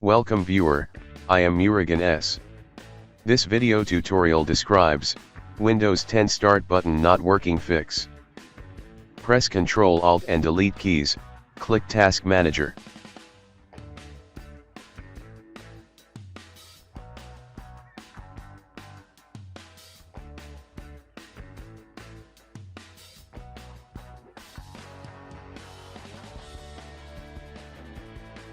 Welcome viewer, I am Murugan S. This video tutorial describes Windows 10 Start button not working fix. Press Ctrl Alt and Delete keys, click Task Manager.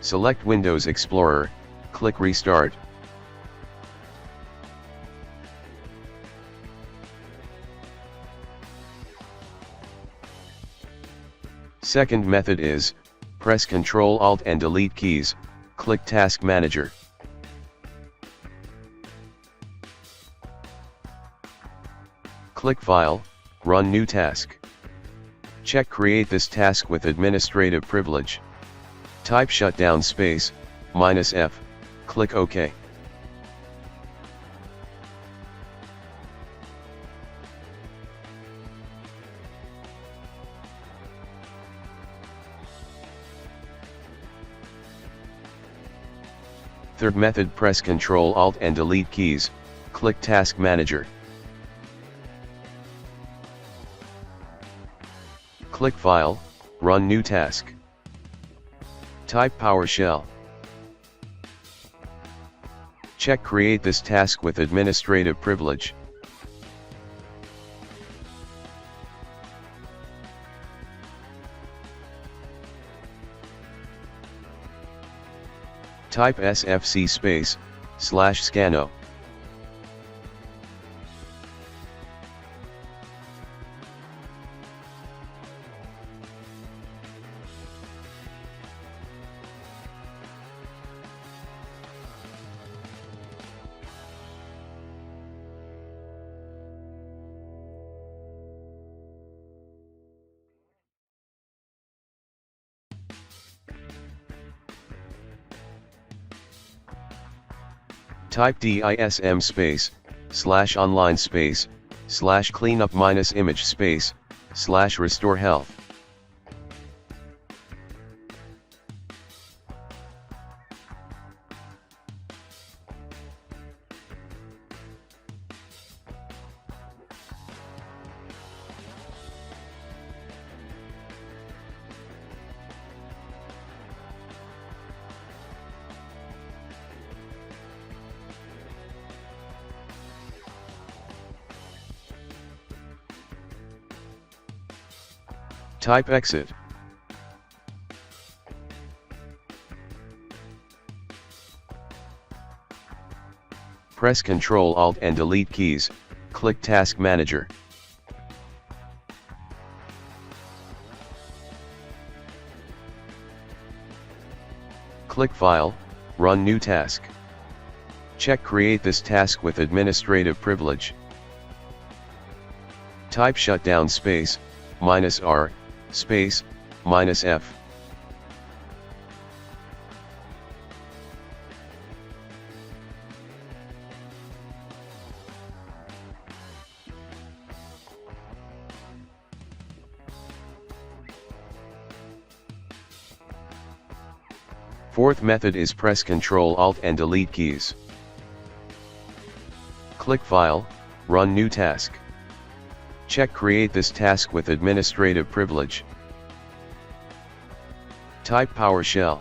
Select Windows Explorer, click Restart. Second method is, press Ctrl Alt and Delete keys, click Task Manager. Click File, Run New Task. Check Create this task with administrative privilege. Type shutdown space, -F, click OK. Third method, press Ctrl Alt and Delete keys, click Task Manager. Click File, Run New Task. Type PowerShell. Check Create this task with administrative privilege. Type sfc space, /scanno. Type dism space, /online space, /cleanup -image space, /restore health. Type exit. Press Ctrl Alt and Delete keys, click Task Manager. Click File, Run New Task. Check Create this task with administrative privilege. Type shutdown space, -R, space, -F. Fourth method is press Ctrl Alt and Delete keys. Click File, Run New Task. Check Create this task with administrative privilege. Type PowerShell.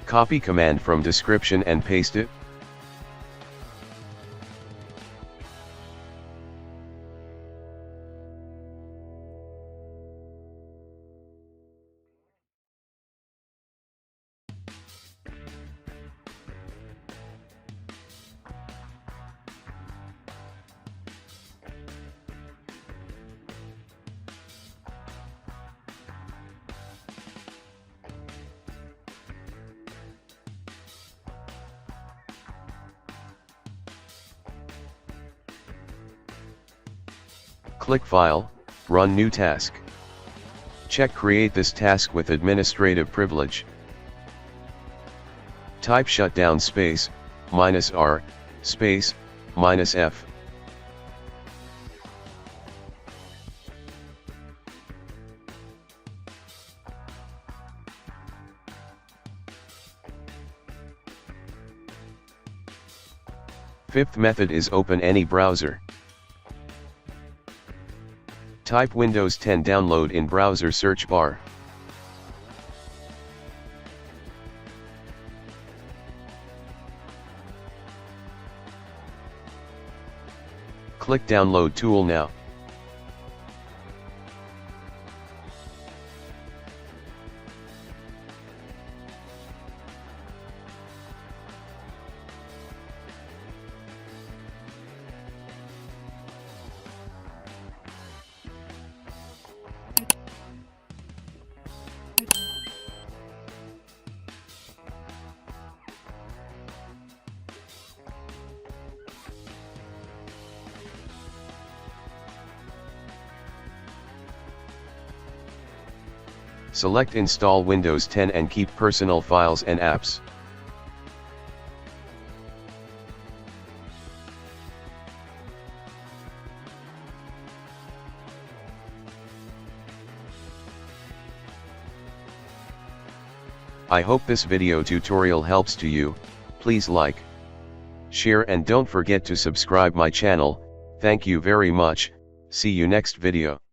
Copy command from description and paste it. Click File, Run New Task. Check Create this task with administrative privilege. Type shutdown space, -R, space, -F. Fifth method is open any browser. Type Windows 10 download in browser search bar. Click Download tool now. Select Install Windows 10 and keep personal files and apps. I hope this video tutorial helps to you. Please like, share and don't forget to subscribe my channel. Thank you very much. See you next video.